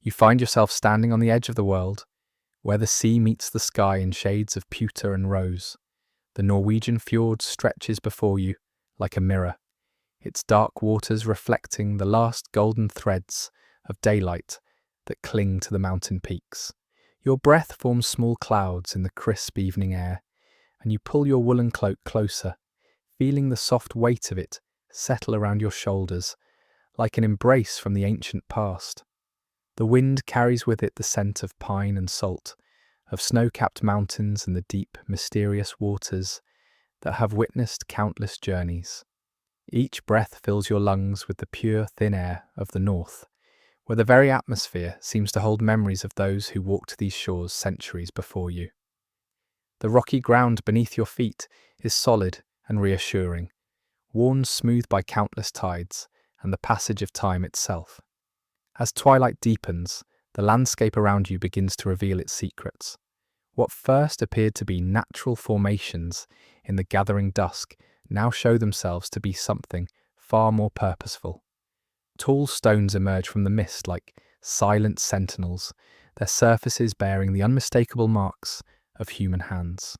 You find yourself standing on the edge of the world, where the sea meets the sky in shades of pewter and rose. The Norwegian fjords stretches before you like a mirror, its dark waters reflecting the last golden threads of daylight that cling to the mountain peaks. Your breath forms small clouds in the crisp evening air, and you pull your woolen cloak closer, feeling the soft weight of it settle around your shoulders like an embrace from the ancient past. The wind carries with it the scent of pine and salt, of snow-capped mountains and the deep, mysterious waters that have witnessed countless journeys. Each breath fills your lungs with the pure, thin air of the north, where the very atmosphere seems to hold memories of those who walked these shores centuries before you. The rocky ground beneath your feet is solid and reassuring, worn smooth by countless tides and the passage of time itself. As twilight deepens, the landscape around you begins to reveal its secrets. What first appeared to be natural formations in the gathering dusk now show themselves to be something far more purposeful. Tall stones emerge from the mist like silent sentinels, their surfaces bearing the unmistakable marks of human hands.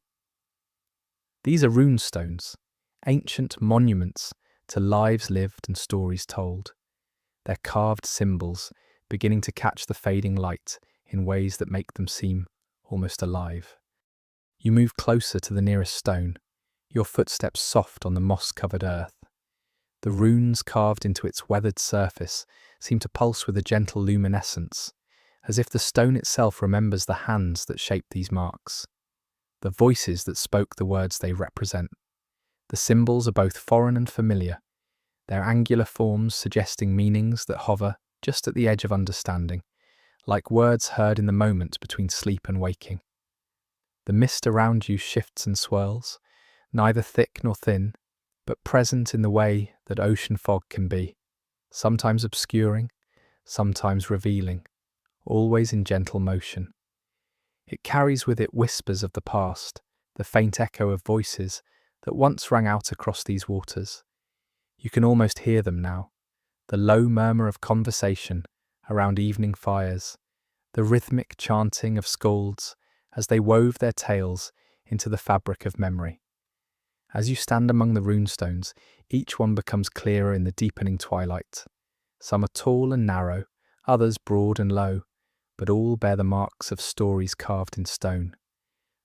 These are runestones, ancient monuments to lives lived and stories told. Their carved symbols beginning to catch the fading light in ways that make them seem almost alive. You move closer to the nearest stone, your footsteps soft on the moss-covered earth. The runes carved into its weathered surface seem to pulse with a gentle luminescence, as if the stone itself remembers the hands that shaped these marks, the voices that spoke the words they represent. The symbols are both foreign and familiar, their angular forms suggesting meanings that hover just at the edge of understanding, like words heard in the moment between sleep and waking. The mist around you shifts and swirls, neither thick nor thin, but present in the way that ocean fog can be, sometimes obscuring, sometimes revealing, always in gentle motion. It carries with it whispers of the past, the faint echo of voices that once rang out across these waters. You can almost hear them now, the low murmur of conversation around evening fires, the rhythmic chanting of skalds as they wove their tales into the fabric of memory. As you stand among the runestones, each one becomes clearer in the deepening twilight. Some are tall and narrow, others broad and low, but all bear the marks of stories carved in stone.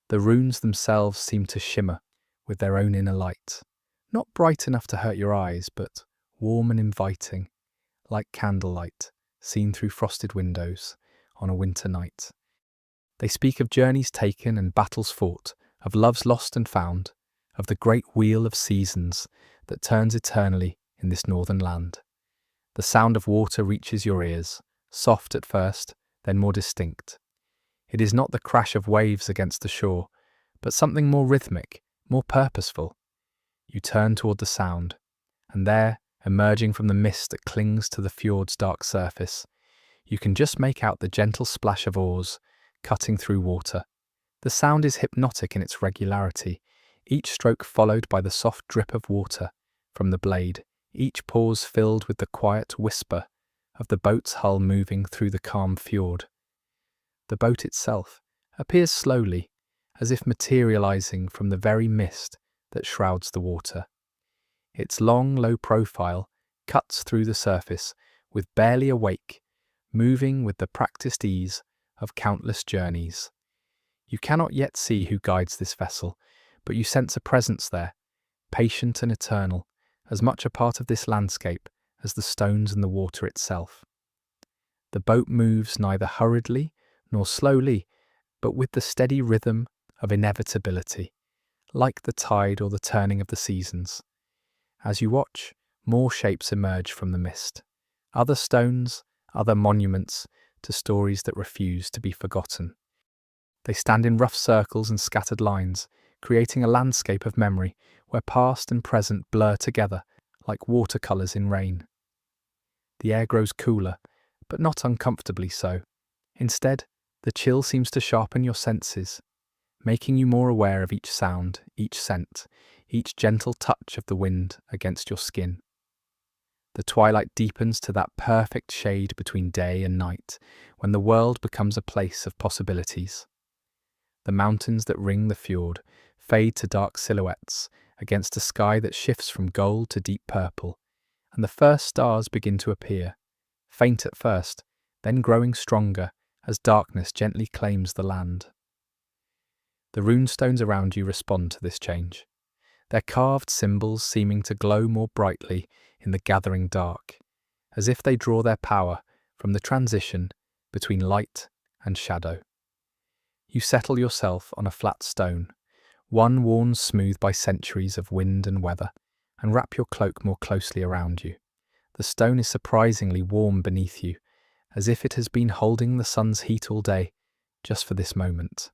The runes themselves seem to shimmer with their own inner light, not bright enough to hurt your eyes, but warm and inviting, like candlelight seen through frosted windows on a winter night. They speak of journeys taken and battles fought, of loves lost and found, of the great wheel of seasons that turns eternally in this northern land. The sound of water reaches your ears, soft at first, then more distinct. It is not the crash of waves against the shore, but something more rhythmic, more purposeful. You turn toward the sound, and there, emerging from the mist that clings to the fjord's dark surface, you can just make out the gentle splash of oars cutting through water. The sound is hypnotic in its regularity, each stroke followed by the soft drip of water from the blade, each pause filled with the quiet whisper of the boat's hull moving through the calm fjord. The boat itself appears slowly, as if materializing from the very mist that shrouds the water. Its long, low profile cuts through the surface with barely a wake, moving with the practiced ease of countless journeys. You cannot yet see who guides this vessel, but you sense a presence there, patient and eternal, as much a part of this landscape as the stones and the water itself. The boat moves neither hurriedly nor slowly, but with the steady rhythm of inevitability, like the tide or the turning of the seasons. As you watch, more shapes emerge from the mist, other stones, other monuments to stories that refuse to be forgotten. They stand in rough circles and scattered lines, creating a landscape of memory where past and present blur together like watercolours in rain. The air grows cooler, but not uncomfortably so. Instead, the chill seems to sharpen your senses, making you more aware of each sound, each scent, each gentle touch of the wind against your skin. The twilight deepens to that perfect shade between day and night, when the world becomes a place of possibilities. The mountains that ring the fjord fade to dark silhouettes against a sky that shifts from gold to deep purple, and the first stars begin to appear, faint at first, then growing stronger as darkness gently claims the land. The runestones around you respond to this change, their carved symbols seeming to glow more brightly in the gathering dark, as if they draw their power from the transition between light and shadow. You settle yourself on a flat stone, one worn smooth by centuries of wind and weather, and wrap your cloak more closely around you. The stone is surprisingly warm beneath you, as if it has been holding the sun's heat all day, just for this moment.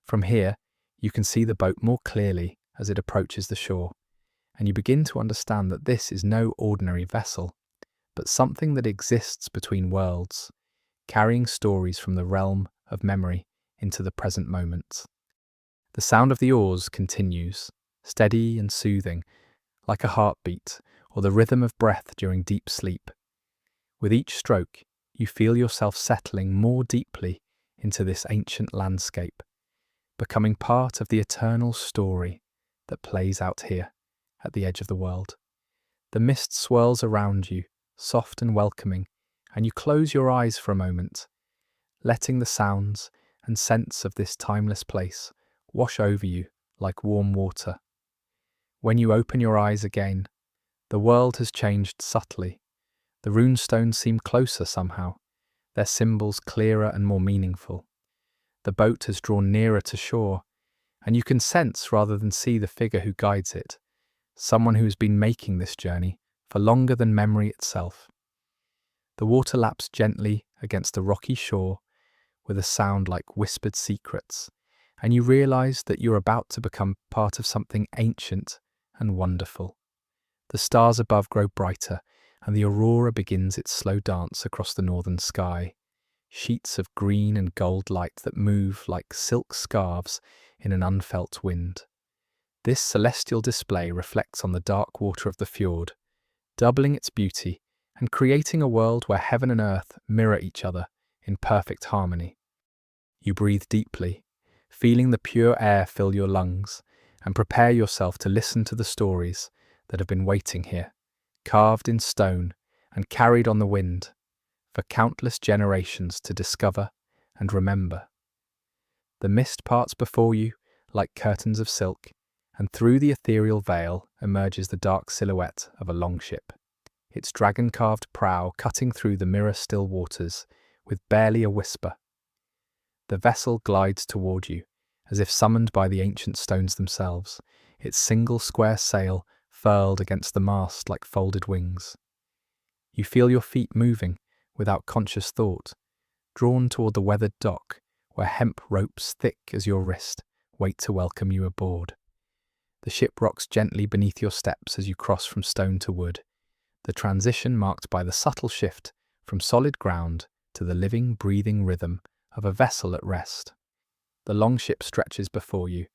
From here, you can see the boat more clearly as it approaches the shore, and you begin to understand that this is no ordinary vessel, but something that exists between worlds, carrying stories from the realm of memory into the present moment. The sound of the oars continues, steady and soothing, like a heartbeat or the rhythm of breath during deep sleep. With each stroke, you feel yourself settling more deeply into this ancient landscape, becoming part of the eternal story that plays out here at the edge of the world. The mist swirls around you, soft and welcoming, and you close your eyes for a moment, letting the sounds and scents of this timeless place wash over you like warm water. When you open your eyes again, the world has changed subtly. The runestones seem closer somehow, their symbols clearer and more meaningful. The boat has drawn nearer to shore, and you can sense rather than see the figure who guides it, someone who has been making this journey for longer than memory itself. The water laps gently against the rocky shore with a sound like whispered secrets, and you realize that you're about to become part of something ancient and wonderful. The stars above grow brighter, and the aurora begins its slow dance across the northern sky, sheets of green and gold light that move like silk scarves in an unfelt wind. This celestial display reflects on the dark water of the fjord, doubling its beauty and creating a world where heaven and earth mirror each other in perfect harmony. You breathe deeply, feeling the pure air fill your lungs, and prepare yourself to listen to the stories that have been waiting here, carved in stone and carried on the wind, for countless generations to discover and remember. The mist parts before you like curtains of silk, and through the ethereal veil emerges the dark silhouette of a longship, its dragon-carved prow cutting through the mirror-still waters with barely a whisper. The vessel glides toward you, as if summoned by the ancient stones themselves, its single square sail furled against the mast like folded wings. You feel your feet moving without conscious thought, drawn toward the weathered dock, where hemp ropes thick as your wrist wait to welcome you aboard. The ship rocks gently beneath your steps as you cross from stone to wood, the transition marked by the subtle shift from solid ground to the living, breathing rhythm of a vessel at rest. The longship stretches before you,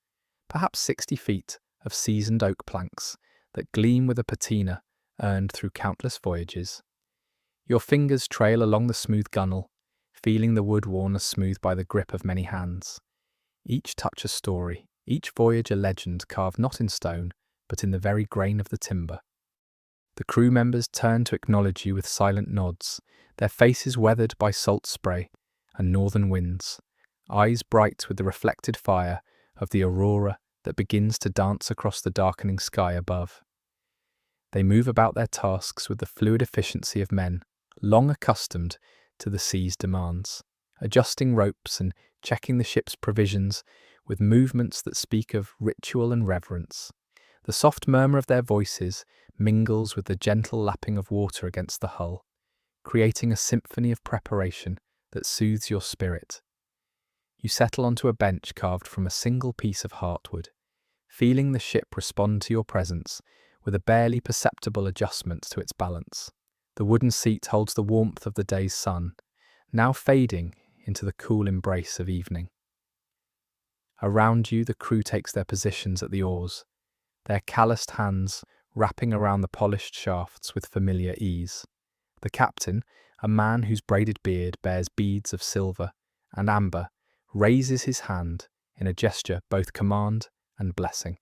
perhaps 60 feet of seasoned oak planks that gleam with a patina earned through countless voyages. Your fingers trail along the smooth gunwale, feeling the wood worn as smooth by the grip of many hands. Each touch a story, each voyage a legend carved not in stone, but in the very grain of the timber. The crew members turn to acknowledge you with silent nods, their faces weathered by salt spray and northern winds, eyes bright with the reflected fire of the aurora that begins to dance across the darkening sky above. They move about their tasks with the fluid efficiency of men, long accustomed to the sea's demands, adjusting ropes and checking the ship's provisions with movements that speak of ritual and reverence. The soft murmur of their voices mingles with the gentle lapping of water against the hull, creating a symphony of preparation that soothes your spirit. You settle onto a bench carved from a single piece of heartwood, feeling the ship respond to your presence with a barely perceptible adjustment to its balance. The wooden seat holds the warmth of the day's sun, now fading into the cool embrace of evening. Around you, the crew takes their positions at the oars, their calloused hands wrapping around the polished shafts with familiar ease. The captain, a man whose braided beard bears beads of silver and amber, raises his hand in a gesture both command and blessing.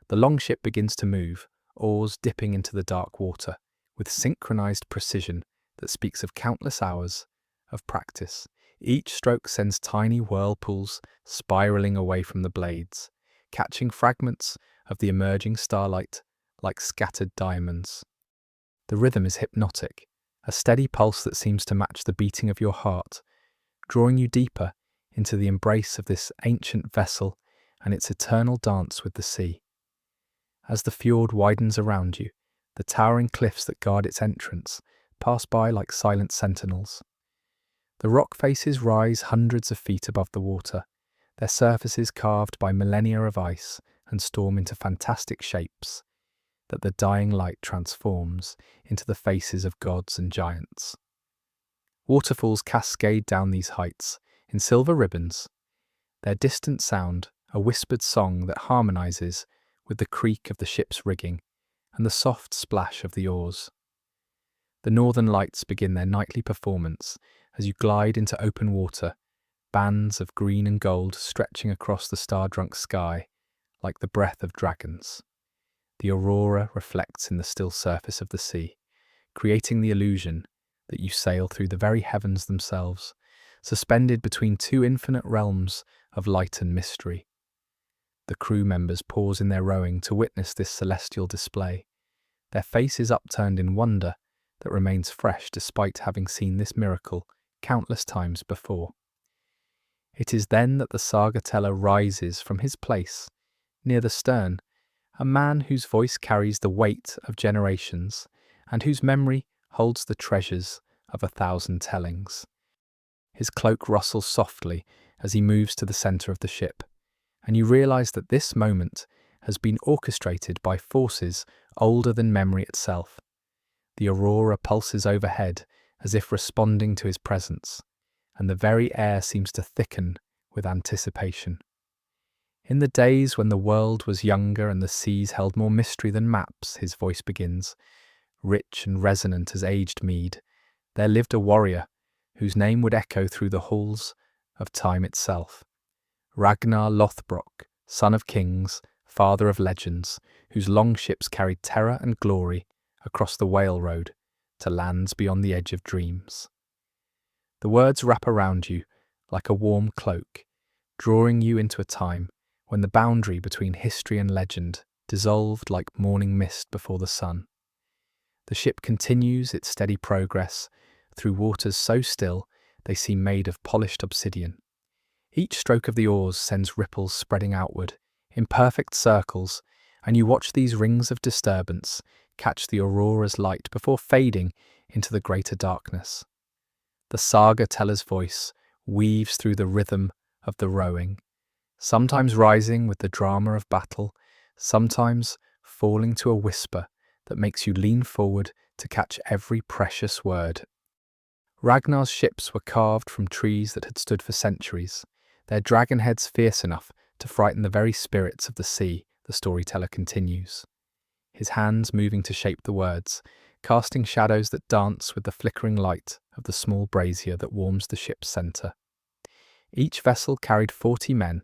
The longship begins to move, oars dipping into the dark water, with synchronized precision that speaks of countless hours of practice. Each stroke sends tiny whirlpools spiraling away from the blades, catching fragments of the emerging starlight like scattered diamonds. The rhythm is hypnotic, a steady pulse that seems to match the beating of your heart, drawing you deeper into the embrace of this ancient vessel and its eternal dance with the sea. As the fjord widens around you, the towering cliffs that guard its entrance pass by like silent sentinels. The rock faces rise hundreds of feet above the water, their surfaces carved by millennia of ice and storm into fantastic shapes that the dying light transforms into the faces of gods and giants. Waterfalls cascade down these heights in silver ribbons, their distant sound a whispered song that harmonizes with the creak of the ship's rigging and the soft splash of the oars. The northern lights begin their nightly performance as you glide into open water, bands of green and gold stretching across the star-drunk sky like the breath of dragons. The aurora reflects in the still surface of the sea, creating the illusion that you sail through the very heavens themselves, suspended between two infinite realms of light and mystery. The crew members pause in their rowing to witness this celestial display, their faces upturned in wonder that remains fresh despite having seen this miracle countless times before. It is then that the saga teller rises from his place near the stern, a man whose voice carries the weight of generations and whose memory holds the treasures of 1,000 tellings. His cloak rustles softly as he moves to the center of the ship, and you realize that this moment has been orchestrated by forces older than memory itself. The aurora pulses overhead as if responding to his presence, and the very air seems to thicken with anticipation. In the days when the world was younger and the seas held more mystery than maps, his voice begins, rich and resonant as aged mead, there lived a warrior whose name would echo through the halls of time itself. Ragnar Lothbrok, son of kings, father of legends, whose longships carried terror and glory across the whale road to lands beyond the edge of dreams. The words wrap around you like a warm cloak, drawing you into a time when the boundary between history and legend dissolved like morning mist before the sun. The ship continues its steady progress through waters so still they seem made of polished obsidian. Each stroke of the oars sends ripples spreading outward in perfect circles, and you watch these rings of disturbance catch the aurora's light before fading into the greater darkness. The saga teller's voice weaves through the rhythm of the rowing, sometimes rising with the drama of battle, sometimes falling to a whisper that makes you lean forward to catch every precious word. Ragnar's ships were carved from trees that had stood for centuries, their dragon heads fierce enough to frighten the very spirits of the sea, the storyteller continues, his hands moving to shape the words, casting shadows that dance with the flickering light of the small brazier that warms the ship's centre. Each vessel carried 40 men,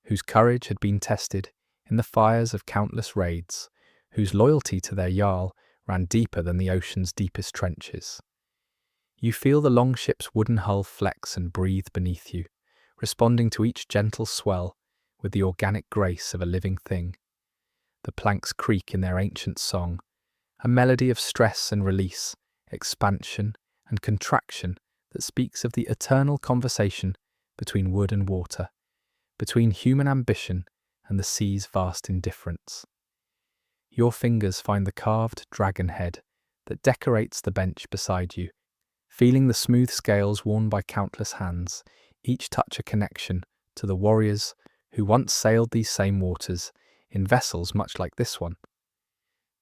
whose courage had been tested in the fires of countless raids, whose loyalty to their jarl ran deeper than the ocean's deepest trenches. You feel the longship's wooden hull flex and breathe beneath you, responding to each gentle swell with the organic grace of a living thing. The planks creak in their ancient song, a melody of stress and release, expansion and contraction that speaks of the eternal conversation between wood and water, between human ambition and the sea's vast indifference. Your fingers find the carved dragon head that decorates the bench beside you, feeling the smooth scales worn by countless hands, each touch a connection to the warriors who once sailed these same waters in vessels much like this one.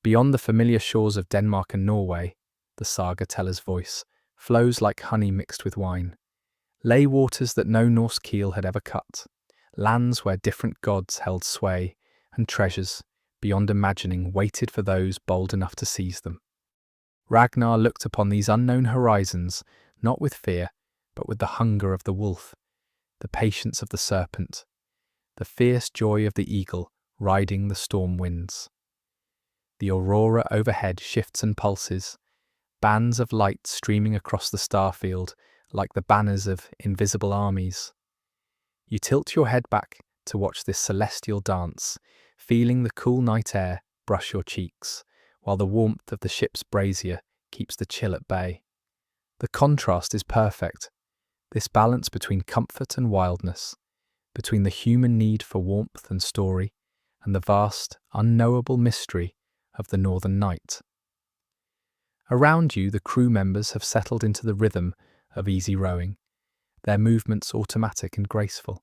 Beyond the familiar shores of Denmark and Norway, the saga teller's voice flows like honey mixed with wine. Lay waters that no Norse keel had ever cut, lands where different gods held sway, and treasures beyond imagining, waited for those bold enough to seize them. Ragnar looked upon these unknown horizons not with fear, but with the hunger of the wolf, the patience of the serpent, the fierce joy of the eagle riding the storm winds. The aurora overhead shifts and pulses, bands of light streaming across the starfield like the banners of invisible armies. You tilt your head back to watch this celestial dance, feeling the cool night air brush your cheeks, while the warmth of the ship's brazier keeps the chill at bay. The contrast is perfect, this balance between comfort and wildness, between the human need for warmth and story, and the vast, unknowable mystery of the northern night. Around you, the crew members have settled into the rhythm of easy rowing, their movements automatic and graceful.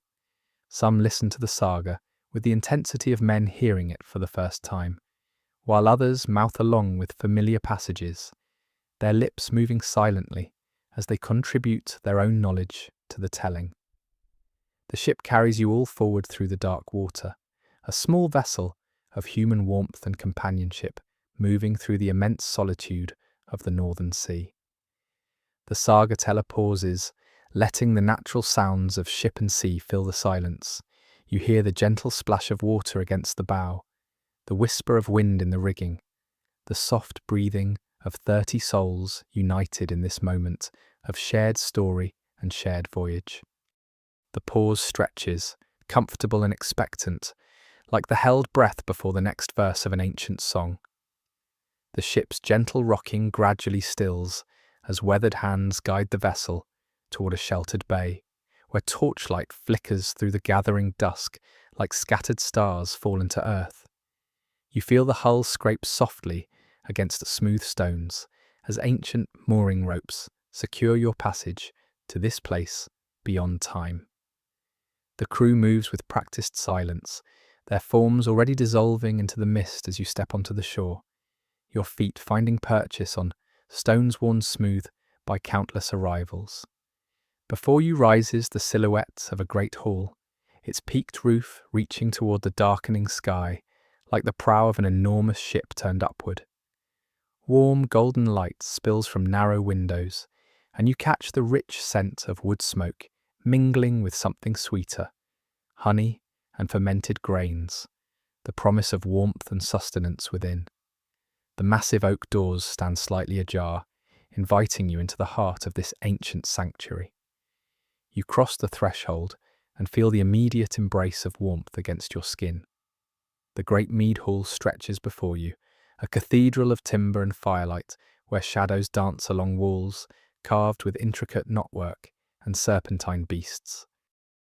Some listen to the saga with the intensity of men hearing it for the first time, while others mouth along with familiar passages, their lips moving silently as they contribute their own knowledge to the telling. The ship carries you all forward through the dark water, a small vessel of human warmth and companionship moving through the immense solitude of the northern sea. The saga teller pauses, letting the natural sounds of ship and sea fill the silence. You hear the gentle splash of water against the bow, the whisper of wind in the rigging, the soft breathing of 30 souls united in this moment of shared story and shared voyage. The pause stretches, comfortable and expectant, like the held breath before the next verse of an ancient song. The ship's gentle rocking gradually stills as weathered hands guide the vessel toward a sheltered bay, where torchlight flickers through the gathering dusk like scattered stars fallen to earth. You feel the hull scrape softly against the smooth stones as ancient mooring ropes secure your passage to this place beyond time. The crew moves with practiced silence, their forms already dissolving into the mist as you step onto the shore, your feet finding purchase on stones worn smooth by countless arrivals. Before you rises the silhouette of a great hall, its peaked roof reaching toward the darkening sky, like the prow of an enormous ship turned upward. Warm golden light spills from narrow windows, and you catch the rich scent of wood smoke mingling with something sweeter, honey and fermented grains, the promise of warmth and sustenance within. The massive oak doors stand slightly ajar, inviting you into the heart of this ancient sanctuary. You cross the threshold and feel the immediate embrace of warmth against your skin. The great mead hall stretches before you, a cathedral of timber and firelight where shadows dance along walls carved with intricate knotwork and serpentine beasts.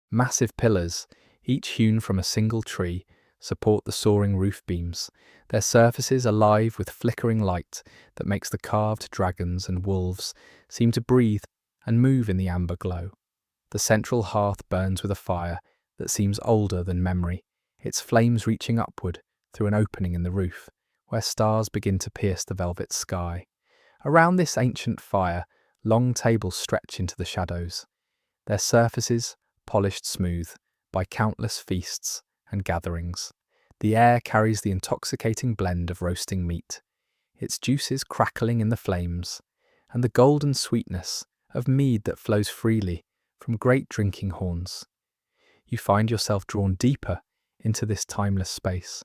Massive pillars, each hewn from a single tree, support the soaring roof beams, their surfaces alive with flickering light that makes the carved dragons and wolves seem to breathe and move in the amber glow. The central hearth burns with a fire that seems older than memory, its flames reaching upward through an opening in the roof, where stars begin to pierce the velvet sky. Around this ancient fire, long tables stretch into the shadows, their surfaces polished smooth by countless feasts and gatherings. The air carries the intoxicating blend of roasting meat, its juices crackling in the flames, and the golden sweetness of mead that flows freely from great drinking horns. You find yourself drawn deeper into this timeless space,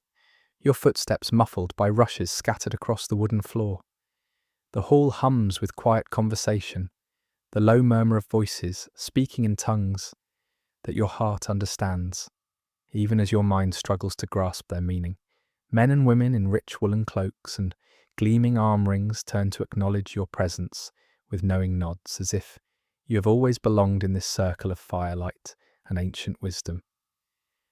your footsteps muffled by rushes scattered across the wooden floor. The hall hums with quiet conversation, the low murmur of voices speaking in tongues that your heart understands, even as your mind struggles to grasp their meaning. Men and women in rich woolen cloaks and gleaming arm rings turn to acknowledge your presence with knowing nods, as if you have always belonged in this circle of firelight and ancient wisdom.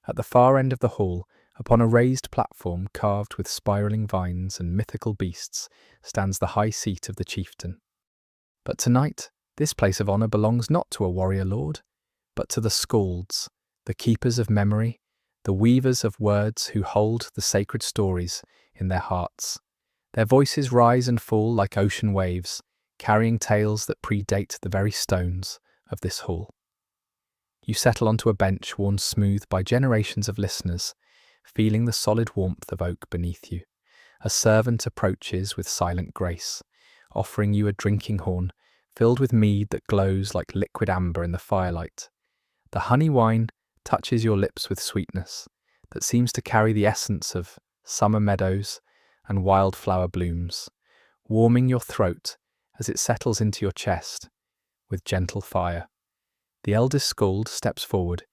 At the far end of the hall, upon a raised platform carved with spiraling vines and mythical beasts, stands the high seat of the chieftain. But tonight, this place of honour belongs not to a warrior lord, but to the skalds, the keepers of memory, the weavers of words who hold the sacred stories in their hearts. Their voices rise and fall like ocean waves, carrying tales that predate the very stones of this hall. You settle onto a bench worn smooth by generations of listeners, feeling the solid warmth of oak beneath you. A servant approaches with silent grace, offering you a drinking horn filled with mead that glows like liquid amber in the firelight. The honey wine touches your lips with sweetness that seems to carry the essence of summer meadows and wildflower blooms, warming your throat as it settles into your chest with gentle fire. The eldest Skald steps forward,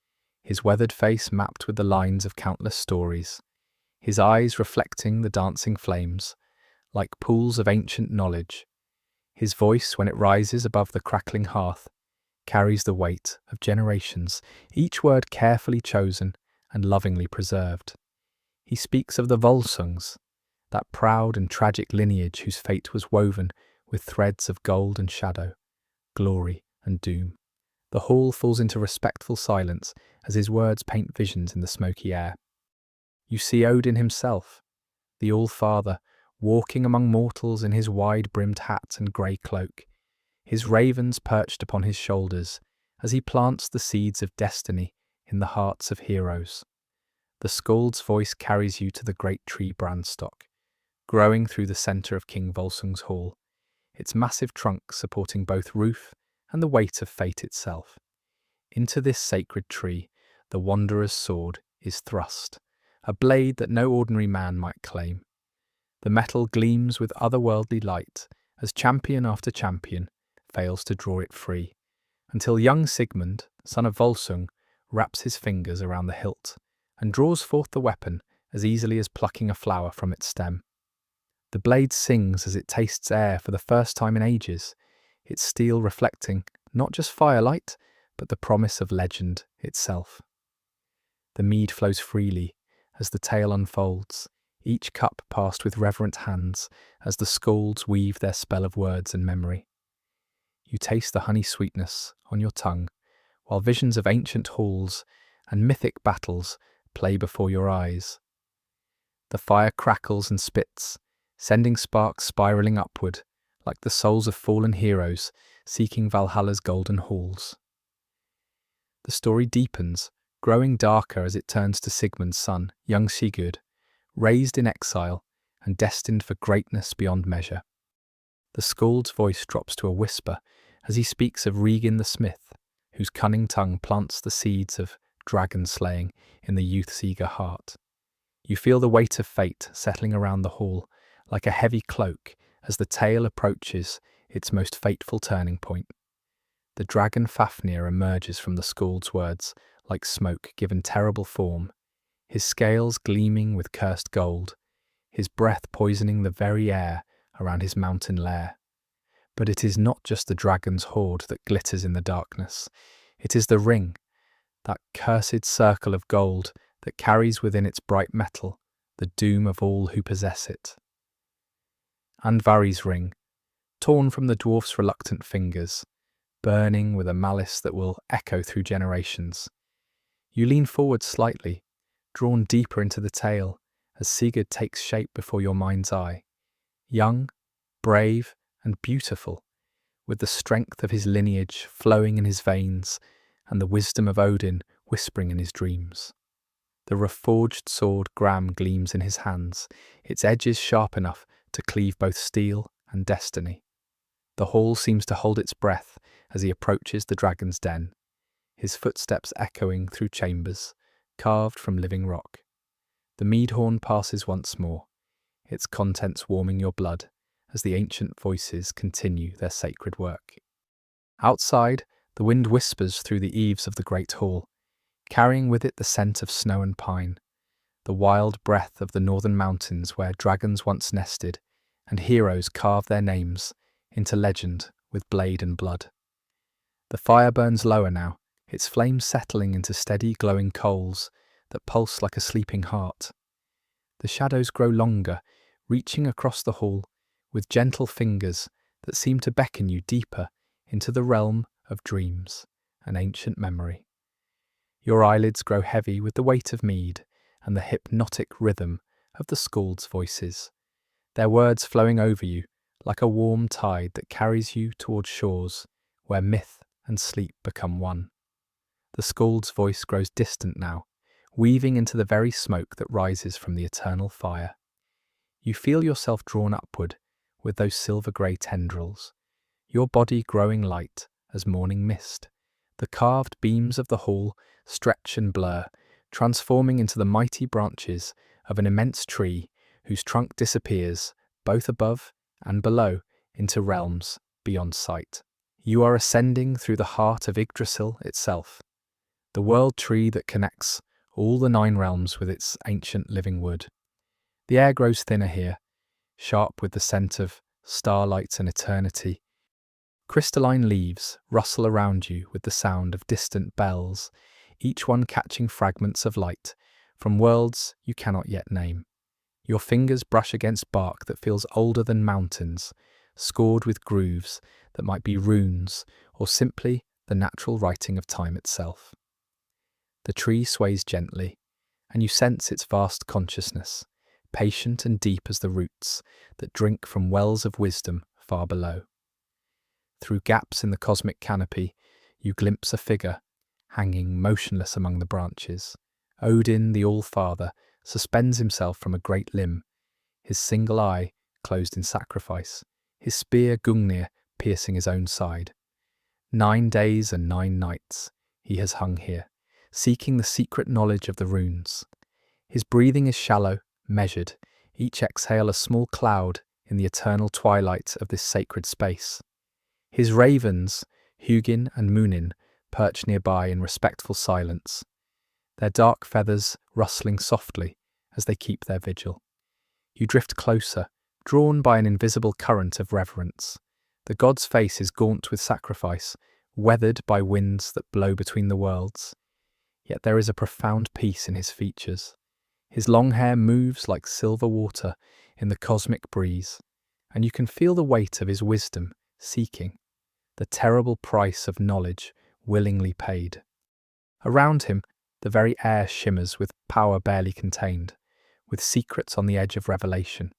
his weathered face mapped with the lines of countless stories, his eyes reflecting the dancing flames, like pools of ancient knowledge. His voice, when it rises above the crackling hearth, carries the weight of generations, each word carefully chosen and lovingly preserved. He speaks of the Volsungs, that proud and tragic lineage whose fate was woven with threads of gold and shadow, glory and doom. The hall falls into respectful silence as his words paint visions in the smoky air. You see Odin himself, the All-Father, walking among mortals in his wide-brimmed hat and grey cloak, his ravens perched upon his shoulders as he plants the seeds of destiny in the hearts of heroes. The Skald's voice carries you to the great tree Branstock, growing through the centre of King Volsung's hall, its massive trunk supporting both roof and the weight of fate itself. Into this sacred tree, the wanderer's sword is thrust, a blade that no ordinary man might claim. The metal gleams with otherworldly light as champion after champion fails to draw it free, until young Sigmund, son of Volsung, wraps his fingers around the hilt and draws forth the weapon as easily as plucking a flower from its stem. The blade sings as it tastes air for the first time in ages, its steel reflecting not just firelight, but the promise of legend itself. The mead flows freely as the tale unfolds, each cup passed with reverent hands as the Skalds weave their spell of words and memory. You taste the honey sweetness on your tongue, while visions of ancient halls and mythic battles play before your eyes. The fire crackles and spits, sending sparks spiraling upward, like the souls of fallen heroes seeking Valhalla's golden halls. The story deepens, growing darker as it turns to Sigmund's son, young Sigurd, raised in exile and destined for greatness beyond measure. The Skald's voice drops to a whisper as he speaks of Regin the Smith, whose cunning tongue plants the seeds of dragon slaying in the youth's eager heart. You feel the weight of fate settling around the hall like a heavy cloak as the tale approaches its most fateful turning point. The dragon Fafnir emerges from the Skald's words like smoke given terrible form, his scales gleaming with cursed gold, his breath poisoning the very air around his mountain lair. But it is not just the dragon's hoard that glitters in the darkness. It is the ring, that cursed circle of gold that carries within its bright metal the doom of all who possess it. Andvari's ring, torn from the dwarf's reluctant fingers, burning with a malice that will echo through generations. You lean forward slightly, drawn deeper into the tale as Sigurd takes shape before your mind's eye. Young, brave, and beautiful, with the strength of his lineage flowing in his veins and the wisdom of Odin whispering in his dreams. The reforged sword Gram gleams in his hands, its edges sharp enough to cleave both steel and destiny. The hall seems to hold its breath as he approaches the dragon's den, his footsteps echoing through chambers carved from living rock. The mead horn passes once more, its contents warming your blood as the ancient voices continue their sacred work. Outside, the wind whispers through the eaves of the great hall, carrying with it the scent of snow and pine, the wild breath of the northern mountains where dragons once nested and heroes carved their names into legend with blade and blood. The fire burns lower now, its flames settling into steady glowing coals that pulse like a sleeping heart. The shadows grow longer, reaching across the hall with gentle fingers that seem to beckon you deeper into the realm of dreams and ancient memory. Your eyelids grow heavy with the weight of mead and the hypnotic rhythm of the Skald's voices, their words flowing over you like a warm tide that carries you towards shores where myth and sleep become one. The Skald's voice grows distant now, weaving into the very smoke that rises from the eternal fire. You feel yourself drawn upward with those silver-grey tendrils, your body growing light as morning mist. The carved beams of the hall stretch and blur, transforming into the mighty branches of an immense tree whose trunk disappears, both above and below, into realms beyond sight. You are ascending through the heart of Yggdrasil itself, the world tree that connects all the 9 realms with its ancient living wood. The air grows thinner here, sharp with the scent of starlight and eternity. Crystalline leaves rustle around you with the sound of distant bells, each one catching fragments of light from worlds you cannot yet name. Your fingers brush against bark that feels older than mountains, scored with grooves that might be runes or simply the natural writing of time itself. The tree sways gently, and you sense its vast consciousness, patient and deep as the roots that drink from wells of wisdom far below. Through gaps in the cosmic canopy, you glimpse a figure, hanging motionless among the branches. Odin, the All-Father, suspends himself from a great limb, his single eye closed in sacrifice, his spear Gungnir piercing his own side. 9 days and 9 nights he has hung here, seeking the secret knowledge of the runes. His breathing is shallow, measured, each exhale a small cloud in the eternal twilight of this sacred space. His ravens, Hugin and Munin, perch nearby in respectful silence, their dark feathers rustling softly as they keep their vigil. You drift closer, drawn by an invisible current of reverence. The god's face is gaunt with sacrifice, weathered by winds that blow between the worlds. Yet there is a profound peace in his features. His long hair moves like silver water in the cosmic breeze, and you can feel the weight of his wisdom seeking, the terrible price of knowledge willingly paid. Around him, the very air shimmers with power barely contained, with secrets on the edge of revelation.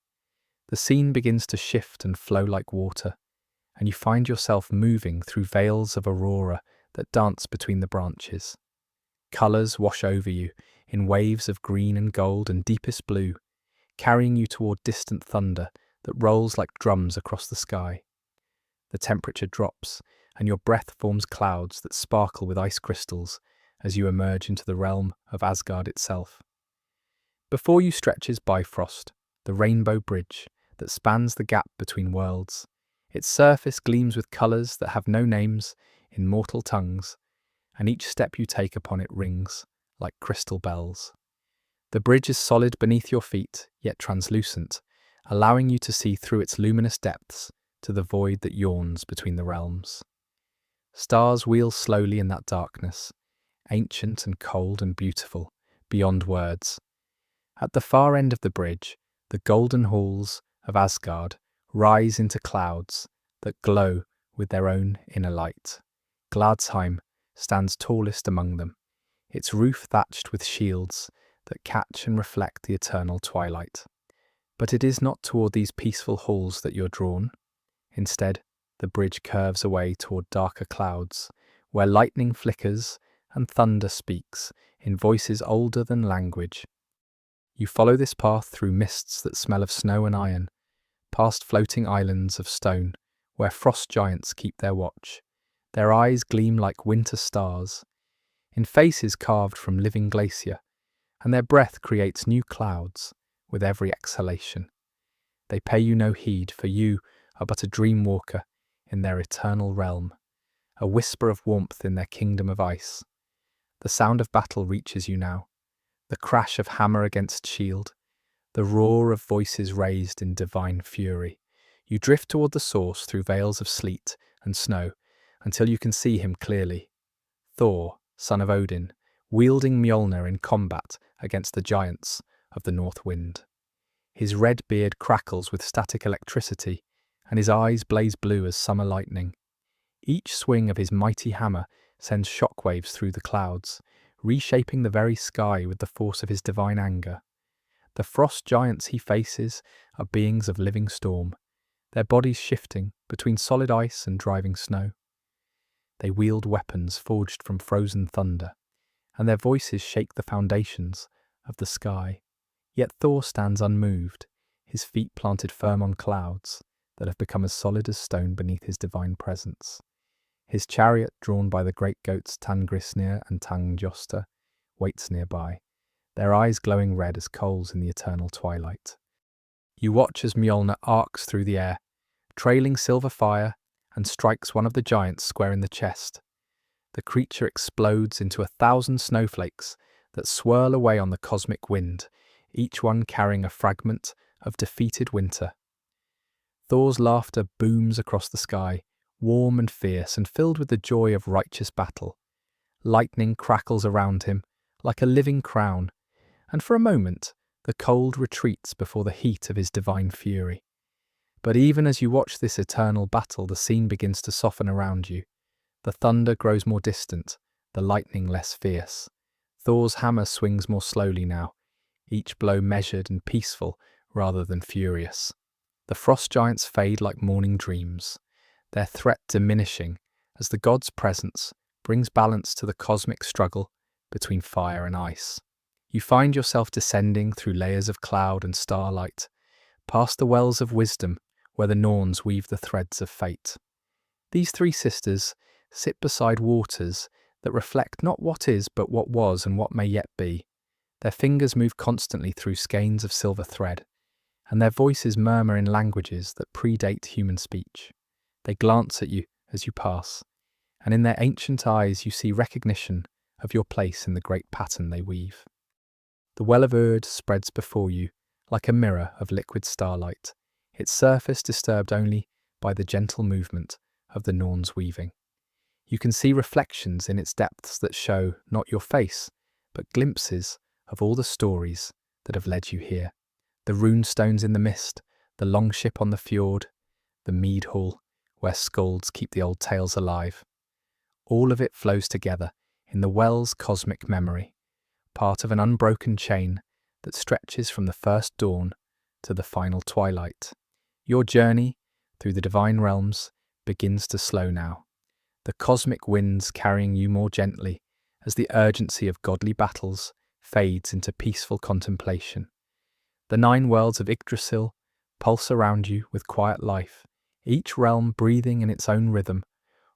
The scene begins to shift and flow like water, and you find yourself moving through veils of aurora that dance between the branches. Colours wash over you in waves of green and gold and deepest blue, carrying you toward distant thunder that rolls like drums across the sky. The temperature drops, and your breath forms clouds that sparkle with ice crystals as you emerge into the realm of Asgard itself. Before you stretches Bifrost, the rainbow bridge that spans the gap between worlds. Its surface gleams with colours that have no names in mortal tongues, and each step you take upon it rings like crystal bells. The bridge is solid beneath your feet, yet translucent, allowing you to see through its luminous depths to the void that yawns between the realms. Stars wheel slowly in that darkness, ancient and cold and beautiful, beyond words. At the far end of the bridge, the golden halls of Asgard rise into clouds that glow with their own inner light. Gladsheim stands tallest among them, its roof thatched with shields that catch and reflect the eternal twilight. But it is not toward these peaceful halls that you're drawn. Instead, the bridge curves away toward darker clouds, where lightning flickers and thunder speaks in voices older than language. You follow this path through mists that smell of snow and iron, past floating islands of stone, where frost giants keep their watch. Their eyes gleam like winter stars, in faces carved from living glacier, and their breath creates new clouds with every exhalation. They pay you no heed, for you are but a dream walker in their eternal realm, a whisper of warmth in their kingdom of ice. The sound of battle reaches you now, the crash of hammer against shield, the roar of voices raised in divine fury. You drift toward the source through veils of sleet and snow until you can see him clearly. Thor, son of Odin, wielding Mjolnir in combat against the giants of the north wind. His red beard crackles with static electricity, and his eyes blaze blue as summer lightning. Each swing of his mighty hammer sends shockwaves through the clouds, reshaping the very sky with the force of his divine anger. The frost giants he faces are beings of living storm, their bodies shifting between solid ice and driving snow. They wield weapons forged from frozen thunder, and their voices shake the foundations of the sky. Yet Thor stands unmoved, his feet planted firm on clouds that have become as solid as stone beneath his divine presence. His chariot, drawn by the great goats Tangrisnir and Tangjosta, waits nearby, their eyes glowing red as coals in the eternal twilight. You watch as Mjolnir arcs through the air, trailing silver fire, and strikes one of the giants square in the chest. The creature explodes into 1,000 snowflakes that swirl away on the cosmic wind, each one carrying a fragment of defeated winter. Thor's laughter booms across the sky, warm and fierce and filled with the joy of righteous battle. Lightning crackles around him like a living crown, and for a moment the cold retreats before the heat of his divine fury. But even as you watch this eternal battle, the scene begins to soften around you. The thunder grows more distant, the lightning less fierce. Thor's hammer swings more slowly now, each blow measured and peaceful rather than furious. The frost giants fade like morning dreams, their threat diminishing as the god's presence brings balance to the cosmic struggle between fire and ice. You find yourself descending through layers of cloud and starlight, past the wells of wisdom where the Norns weave the threads of fate. These three sisters sit beside waters that reflect not what is but what was and what may yet be. Their fingers move constantly through skeins of silver thread, and their voices murmur in languages that predate human speech. They glance at you as you pass, and in their ancient eyes you see recognition of your place in the great pattern they weave. The well of Urd spreads before you like a mirror of liquid starlight, its surface disturbed only by the gentle movement of the Norns weaving. You can see reflections in its depths that show not your face, but glimpses of all the stories that have led you here. The runestones in the mist, the longship on the fjord, the mead hall where skalds keep the old tales alive. All of it flows together in the well's cosmic memory, part of an unbroken chain that stretches from the first dawn to the final twilight. Your journey through the divine realms begins to slow now, the cosmic winds carrying you more gently as the urgency of godly battles fades into peaceful contemplation. The 9 worlds of Yggdrasil pulse around you with quiet life, each realm breathing in its own rhythm,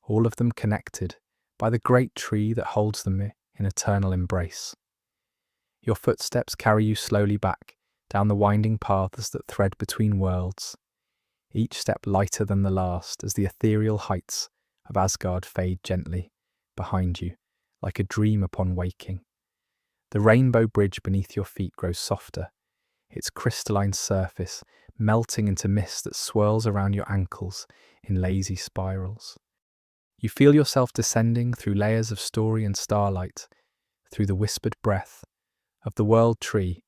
all of them connected by the great tree that holds them in eternal embrace. Your footsteps carry you slowly back down the winding paths that thread between worlds, each step lighter than the last as the ethereal heights of Asgard fade gently behind you like a dream upon waking. The rainbow bridge beneath your feet grows softer, its crystalline surface melting into mist that swirls around your ankles in lazy spirals. You feel yourself descending through layers of story and starlight, through the whispered breath of the world tree,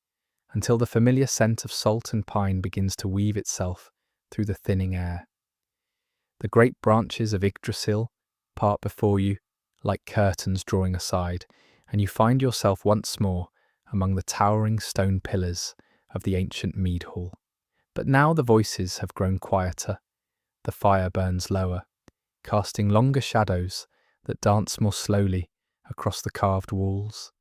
until the familiar scent of salt and pine begins to weave itself through the thinning air. The great branches of Yggdrasil part before you like curtains drawing aside, and you find yourself once more among the towering stone pillars of the ancient mead hall. But now the voices have grown quieter, the fire burns lower, casting longer shadows that dance more slowly across the carved walls.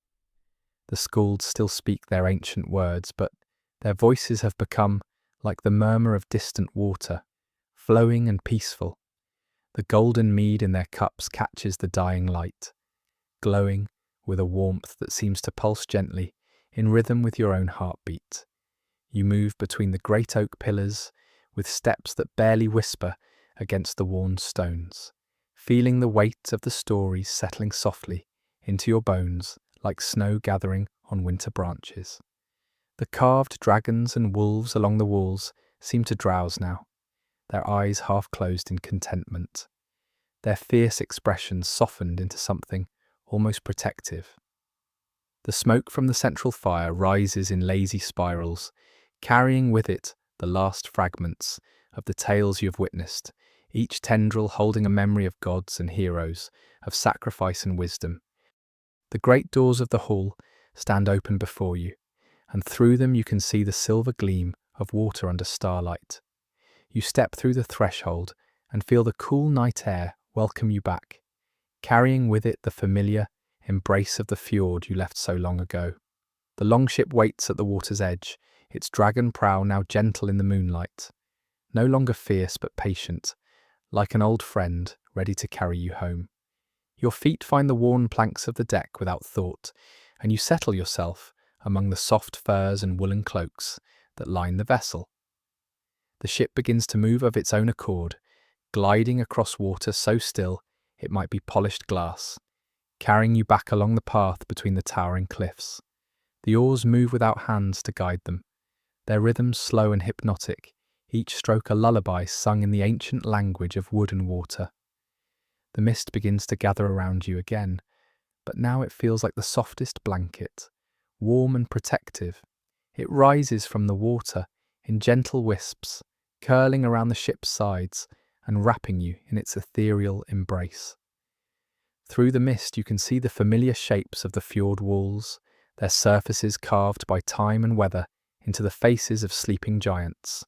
The skalds still speak their ancient words, but their voices have become like the murmur of distant water, flowing and peaceful. The golden mead in their cups catches the dying light, glowing with a warmth that seems to pulse gently in rhythm with your own heartbeat. You move between the great oak pillars with steps that barely whisper against the worn stones, feeling the weight of the stories settling softly into your bones like snow gathering on winter branches. The carved dragons and wolves along the walls seem to drowse now, their eyes half closed in contentment, their fierce expressions softened into something almost protective. The smoke from the central fire rises in lazy spirals, carrying with it the last fragments of the tales you have witnessed, each tendril holding a memory of gods and heroes, of sacrifice and wisdom. The great doors of the hall stand open before you, and through them you can see the silver gleam of water under starlight. You step through the threshold and feel the cool night air welcome you back, carrying with it the familiar, embrace of the fjord you left so long ago. The longship waits at the water's edge, its dragon prow now gentle in the moonlight. No longer fierce but patient, like an old friend ready to carry you home. Your feet find the worn planks of the deck without thought, and you settle yourself among the soft furs and woolen cloaks that line the vessel. The ship begins to move of its own accord, gliding across water so still it might be polished glass, carrying you back along the path between the towering cliffs. The oars move without hands to guide them, their rhythms slow and hypnotic, each stroke a lullaby sung in the ancient language of wood and water. The mist begins to gather around you again, but now it feels like the softest blanket, warm and protective. It rises from the water in gentle wisps, curling around the ship's sides and wrapping you in its ethereal embrace. Through the mist you can see the familiar shapes of the fjord walls, their surfaces carved by time and weather into the faces of sleeping giants.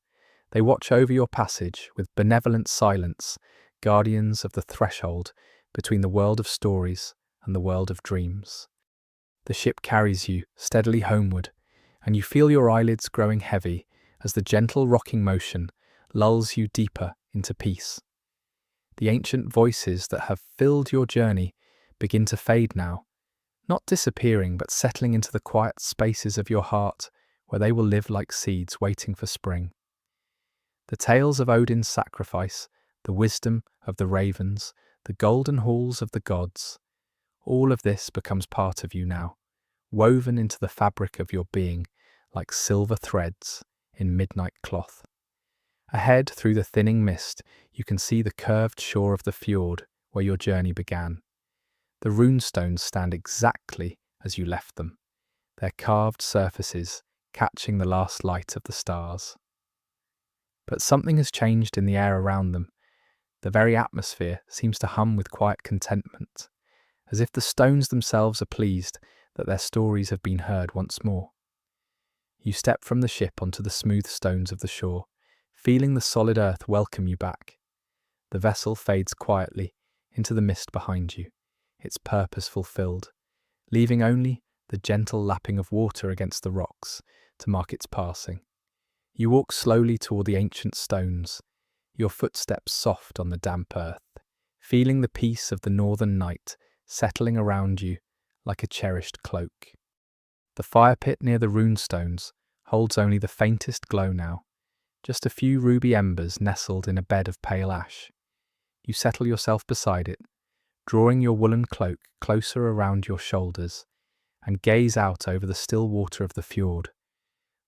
They watch over your passage with benevolent silence, guardians of the threshold between the world of stories and the world of dreams. The ship carries you steadily homeward, and you feel your eyelids growing heavy as the gentle rocking motion lulls you deeper into peace. The ancient voices that have filled your journey begin to fade now, not disappearing but settling into the quiet spaces of your heart where they will live like seeds waiting for spring. The tales of Odin's sacrifice, the wisdom of the ravens, the golden halls of the gods, all of this becomes part of you now, woven into the fabric of your being like silver threads in midnight cloth. Ahead, through the thinning mist, you can see the curved shore of the fjord where your journey began. The runestones stand exactly as you left them, their carved surfaces catching the last light of the stars. But something has changed in the air around them. The very atmosphere seems to hum with quiet contentment, as if the stones themselves are pleased that their stories have been heard once more. You step from the ship onto the smooth stones of the shore, feeling the solid earth welcome you back. The vessel fades quietly into the mist behind you, its purpose fulfilled, leaving only the gentle lapping of water against the rocks to mark its passing. You walk slowly toward the ancient stones, your footsteps soft on the damp earth, feeling the peace of the northern night settling around you like a cherished cloak. The fire pit near the runestones holds only the faintest glow now, just a few ruby embers nestled in a bed of pale ash. You settle yourself beside it, drawing your woolen cloak closer around your shoulders, and gaze out over the still water of the fjord.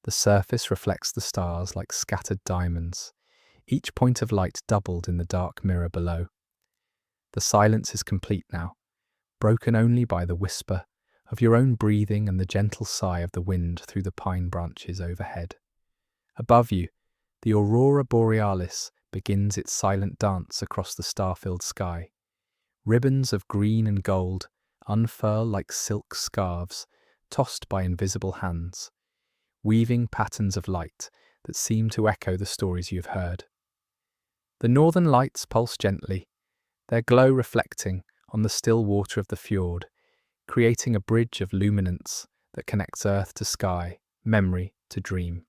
The surface reflects the stars like scattered diamonds, each point of light doubled in the dark mirror below. The silence is complete now, broken only by the whisper of your own breathing and the gentle sigh of the wind through the pine branches overhead. Above you, the aurora borealis begins its silent dance across the star-filled sky. Ribbons of green and gold unfurl like silk scarves tossed by invisible hands, weaving patterns of light that seem to echo the stories you've heard. The northern lights pulse gently, their glow reflecting on the still water of the fjord, creating a bridge of luminance that connects earth to sky, memory to dream.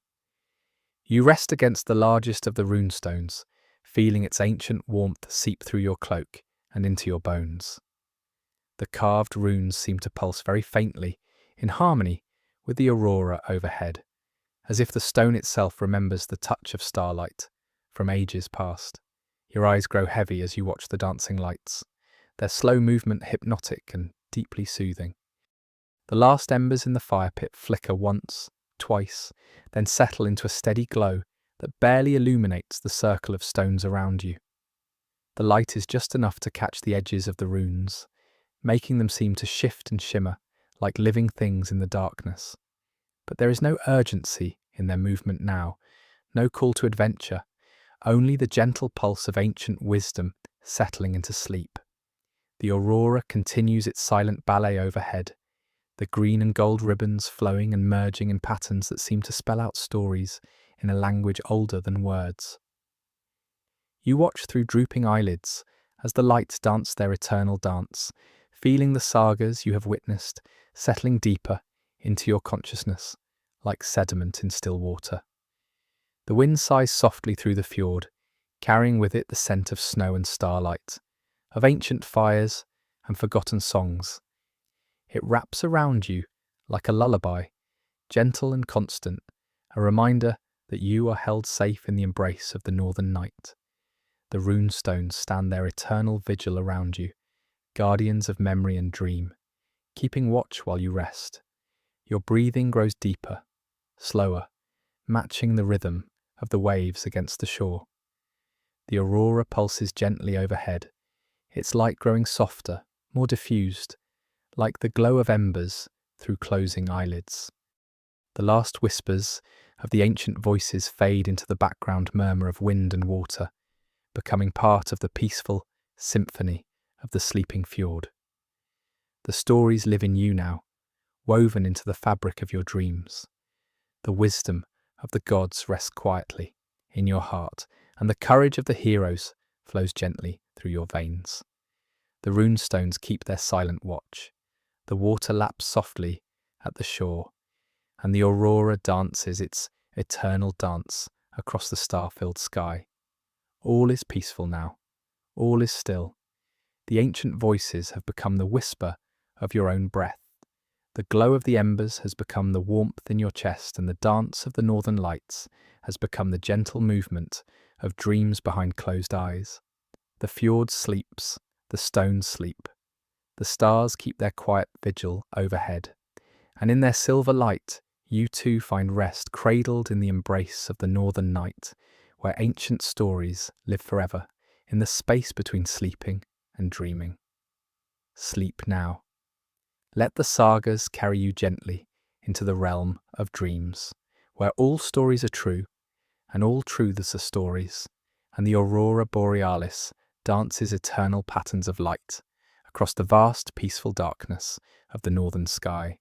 You rest against the largest of the runestones, feeling its ancient warmth seep through your cloak and into your bones. The carved runes seem to pulse very faintly, in harmony with the aurora overhead, as if the stone itself remembers the touch of starlight from ages past. Your eyes grow heavy as you watch the dancing lights, their slow movement hypnotic and deeply soothing. The last embers in the fire pit flicker once, twice, then settle into a steady glow that barely illuminates the circle of stones around you. The light is just enough to catch the edges of the runes, making them seem to shift and shimmer like living things in the darkness. But there is no urgency in their movement now, no call to adventure, only the gentle pulse of ancient wisdom settling into sleep. The aurora continues its silent ballet overhead, the green and gold ribbons flowing and merging in patterns that seem to spell out stories in a language older than words. You watch through drooping eyelids as the lights dance their eternal dance, feeling the sagas you have witnessed settling deeper into your consciousness like sediment in still water. The wind sighs softly through the fjord, carrying with it the scent of snow and starlight, of ancient fires and forgotten songs. It wraps around you like a lullaby, gentle and constant, a reminder that you are held safe in the embrace of the northern night. The runestones stand their eternal vigil around you, guardians of memory and dream, keeping watch while you rest. Your breathing grows deeper, slower, matching the rhythm of the waves against the shore. The aurora pulses gently overhead, its light growing softer, more diffused, like the glow of embers through closing eyelids. The last whispers of the ancient voices fade into the background murmur of wind and water, becoming part of the peaceful symphony of the sleeping fjord. The stories live in you now, woven into the fabric of your dreams. The wisdom of the gods rests quietly in your heart, and the courage of the heroes flows gently through your veins. The runestones keep their silent watch. The water laps softly at the shore, and the aurora dances its eternal dance across the star-filled sky. All is peaceful now. All is still. The ancient voices have become the whisper of your own breath. The glow of the embers has become the warmth in your chest, and the dance of the northern lights has become the gentle movement of dreams behind closed eyes. The fjord sleeps, the stones sleep. The stars keep their quiet vigil overhead, and in their silver light you too find rest, cradled in the embrace of the northern night, where ancient stories live forever in the space between sleeping and dreaming. Sleep now. Let the sagas carry you gently into the realm of dreams, where all stories are true, and all truths are stories, and the aurora borealis dances eternal patterns of light across the vast, peaceful darkness of the northern sky.